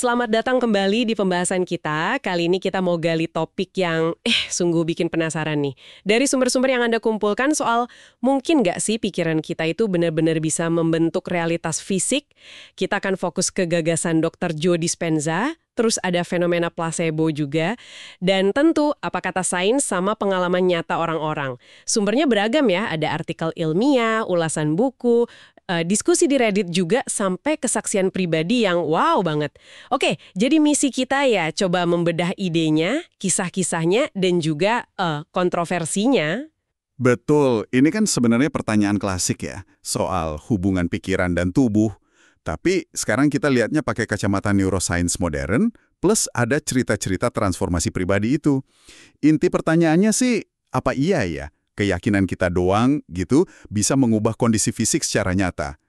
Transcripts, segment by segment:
Selamat datang kembali di pembahasan kita. Kali ini kita mau gali topik yang sungguh bikin penasaran nih. Dari sumber-sumber yang Anda kumpulkan soal mungkin nggak sih pikiran kita itu benar-benar bisa membentuk realitas fisik. Kita akan fokus ke gagasan Dr. Joe Dispenza, terus ada fenomena placebo juga, dan tentu apa kata sains sama pengalaman nyata orang-orang. Sumbernya beragam ya, ada artikel ilmiah, ulasan buku, diskusi di Reddit juga, sampai kesaksian pribadi yang wow banget. Oke, jadi misi kita ya coba membedah idenya, kisah-kisahnya, dan juga kontroversinya. Betul, ini kan sebenarnya pertanyaan klasik ya, soal hubungan pikiran dan tubuh. Tapi sekarang kita lihatnya pakai kacamata neuroscience modern, plus ada cerita-cerita transformasi pribadi itu. Inti pertanyaannya sih, apa iya ya, keyakinan kita doang gitu bisa mengubah kondisi fisik secara nyata?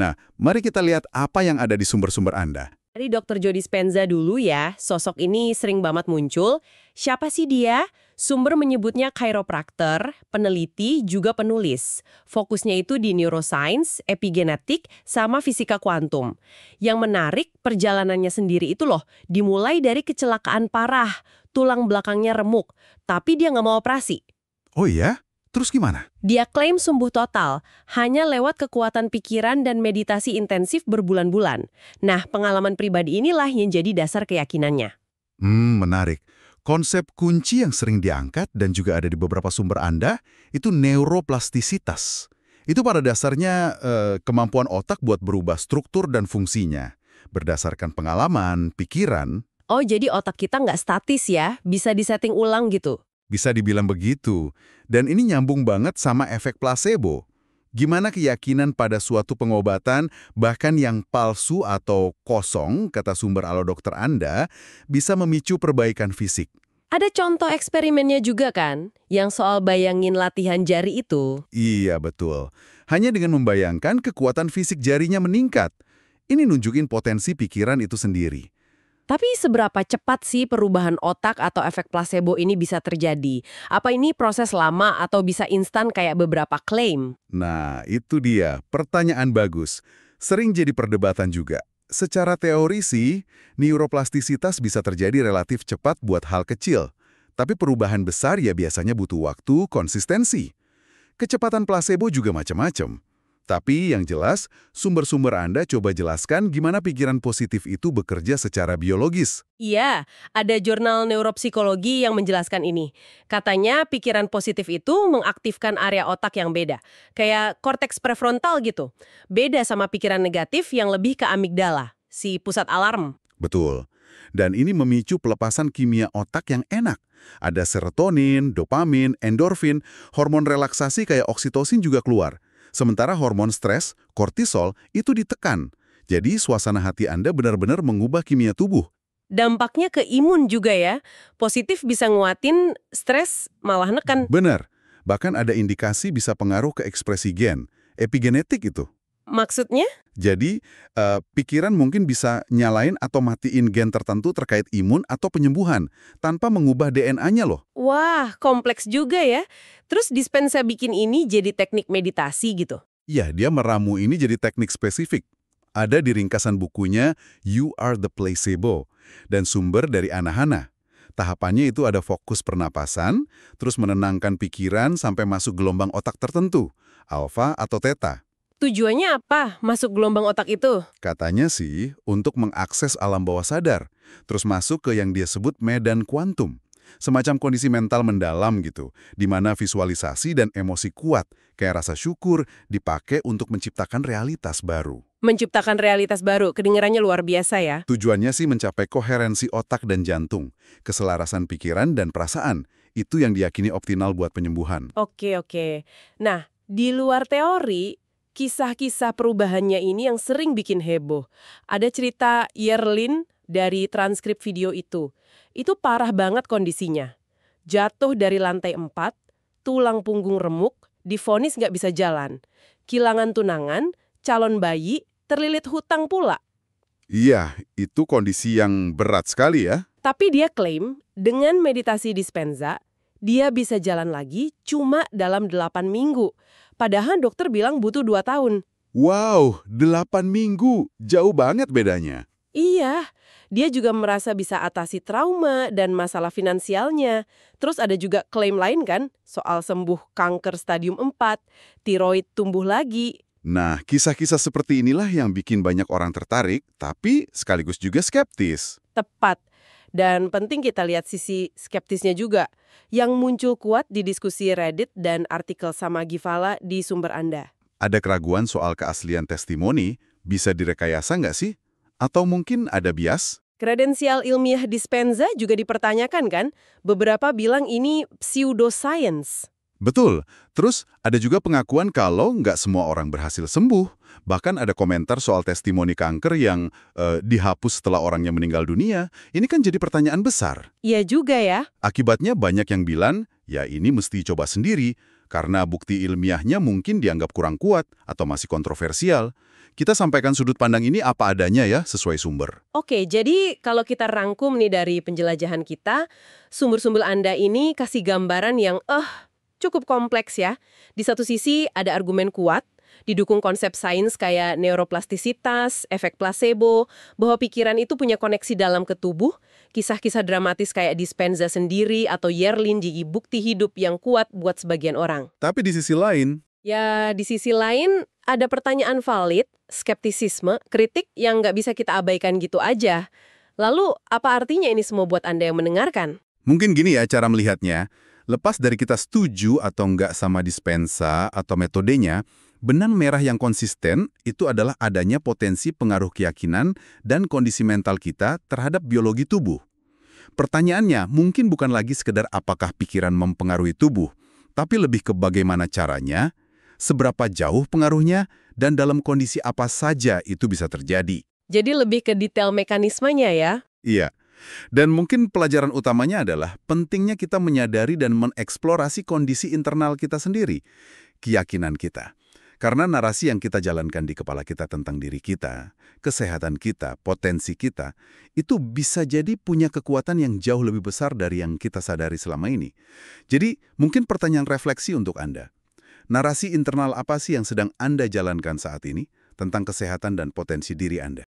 Nah, mari kita lihat apa yang ada di sumber-sumber Anda. Dari Dr. Joe Dispenza dulu ya, sosok ini sering banget muncul. Siapa sih dia? Sumber menyebutnya chiropractor, peneliti, juga penulis. Fokusnya itu di neuroscience, epigenetik, sama fisika kuantum. Yang menarik, perjalanannya sendiri itu loh, dimulai dari kecelakaan parah, tulang belakangnya remuk, tapi dia nggak mau operasi. Oh iya? Terus gimana? Dia klaim sembuh total, hanya lewat kekuatan pikiran dan meditasi intensif berbulan-bulan. Nah, pengalaman pribadi inilah yang jadi dasar keyakinannya. Menarik. Konsep kunci yang sering diangkat dan juga ada di beberapa sumber Anda, itu neuroplastisitas. Itu pada dasarnya kemampuan otak buat berubah struktur dan fungsinya. Berdasarkan pengalaman, pikiran. Oh, jadi otak kita nggak statis ya? Bisa disetting ulang gitu? Bisa dibilang begitu. Dan ini nyambung banget sama efek placebo. Gimana keyakinan pada suatu pengobatan, bahkan yang palsu atau kosong, kata sumber dokter Anda, bisa memicu perbaikan fisik. Ada contoh eksperimennya juga kan? Yang soal bayangin latihan jari itu. Iya, betul. Hanya dengan membayangkan kekuatan fisik jarinya meningkat. Ini nunjukin potensi pikiran itu sendiri. Tapi seberapa cepat sih perubahan otak atau efek placebo ini bisa terjadi? Apa ini proses lama atau bisa instan kayak beberapa klaim? Nah, itu dia. Pertanyaan bagus. Sering jadi perdebatan juga. Secara teori sih, neuroplastisitas bisa terjadi relatif cepat buat hal kecil. Tapi perubahan besar ya biasanya butuh waktu, konsistensi. Kecepatan placebo juga macam-macam. Tapi yang jelas, sumber-sumber Anda coba jelaskan gimana pikiran positif itu bekerja secara biologis. Iya, ada jurnal neuropsikologi yang menjelaskan ini. Katanya pikiran positif itu mengaktifkan area otak yang beda. Kayak korteks prefrontal gitu. Beda sama pikiran negatif yang lebih ke amigdala, si pusat alarm. Betul. Dan ini memicu pelepasan kimia otak yang enak. Ada serotonin, dopamin, endorfin, hormon relaksasi kayak oksitosin juga keluar. Sementara hormon stres, kortisol, itu ditekan. Jadi suasana hati Anda benar-benar mengubah kimia tubuh. Dampaknya ke imun juga ya. Positif bisa nguatin, stres malah neken. Benar. Bahkan ada indikasi bisa pengaruh ke ekspresi gen. Epigenetik itu. Maksudnya? Jadi, pikiran mungkin bisa nyalain atau matiin gen tertentu terkait imun atau penyembuhan, tanpa mengubah DNA-nya loh. Wah, kompleks juga ya. Terus Dispenza bikin ini jadi teknik meditasi gitu. Iya, dia meramu ini jadi teknik spesifik. Ada di ringkasan bukunya You Are the Placebo, dan sumber dari Anahana. Tahapannya itu ada fokus pernapasan, terus menenangkan pikiran sampai masuk gelombang otak tertentu, alfa atau theta. Tujuannya apa masuk gelombang otak itu? Katanya sih, untuk mengakses alam bawah sadar, terus masuk ke yang dia sebut medan kuantum. Semacam kondisi mental mendalam gitu, di mana visualisasi dan emosi kuat, kayak rasa syukur, dipakai untuk menciptakan realitas baru. Menciptakan realitas baru, kedengarannya luar biasa ya. Tujuannya sih mencapai koherensi otak dan jantung, keselarasan pikiran dan perasaan. Itu yang diyakini optimal buat penyembuhan. Oke. Nah, di luar teori, kisah-kisah perubahannya ini yang sering bikin heboh. Ada cerita Yerlin dari transkrip video itu. Itu parah banget kondisinya. Jatuh dari lantai 4, tulang punggung remuk, divonis nggak bisa jalan. Kehilangan tunangan, calon bayi, terlilit hutang pula. Iya, itu kondisi yang berat sekali ya. Tapi dia klaim, dengan meditasi Dispenza, dia bisa jalan lagi cuma dalam 8 minggu. Padahal dokter bilang butuh 2 tahun. Wow, 8 minggu. Jauh banget bedanya. Iya, Dia juga merasa bisa atasi trauma dan masalah finansialnya. Terus ada juga klaim lain kan, soal sembuh kanker stadium 4, tiroid tumbuh lagi. Nah, kisah-kisah seperti inilah yang bikin banyak orang tertarik, tapi sekaligus juga skeptis. Tepat. Dan penting kita lihat sisi skeptisnya juga, yang muncul kuat di diskusi Reddit dan artikel sama Givala di sumber Anda. Ada keraguan soal keaslian testimoni, bisa direkayasa nggak sih? Atau mungkin ada bias? Kredensial ilmiah Dispenza juga dipertanyakan kan? Beberapa bilang ini pseudoscience. Betul. Terus ada juga pengakuan kalau nggak semua orang berhasil sembuh. Bahkan ada komentar soal testimoni kanker yang dihapus setelah orangnya meninggal dunia. Ini kan jadi pertanyaan besar. Iya juga ya. Akibatnya banyak yang bilang, ya ini mesti coba sendiri, karena bukti ilmiahnya mungkin dianggap kurang kuat atau masih kontroversial. Kita sampaikan sudut pandang ini apa adanya ya, sesuai sumber. Oke, jadi kalau kita rangkum nih dari penjelajahan kita, sumber-sumber Anda ini kasih gambaran yang cukup kompleks ya. Di satu sisi ada argumen kuat, didukung konsep sains kayak neuroplastisitas, efek placebo, bahwa pikiran itu punya koneksi dalam ke tubuh, kisah-kisah dramatis kayak Dispenza sendiri atau Yerlin jadi bukti hidup yang kuat buat sebagian orang. Tapi di sisi lain, Ya, di sisi lain ada pertanyaan valid, skeptisisme, kritik yang nggak bisa kita abaikan gitu aja. Lalu, apa artinya ini semua buat Anda yang mendengarkan? mungkin gini ya cara melihatnya. Lepas dari kita setuju atau nggak sama Dispenza atau metodenya, benang merah yang konsisten itu adalah adanya potensi pengaruh keyakinan dan kondisi mental kita terhadap biologi tubuh. Pertanyaannya mungkin bukan lagi sekedar apakah pikiran mempengaruhi tubuh, tapi lebih ke bagaimana caranya, seberapa jauh pengaruhnya, dan dalam kondisi apa saja itu bisa terjadi. Jadi lebih ke detail mekanismenya ya? Iya. Dan mungkin pelajaran utamanya adalah pentingnya kita menyadari dan mengeksplorasi kondisi internal kita sendiri, keyakinan kita. Karena narasi yang kita jalankan di kepala kita tentang diri kita, kesehatan kita, potensi kita, itu bisa jadi punya kekuatan yang jauh lebih besar dari yang kita sadari selama ini. Jadi, mungkin pertanyaan refleksi untuk Anda. Narasi internal apa sih yang sedang Anda jalankan saat ini tentang kesehatan dan potensi diri Anda?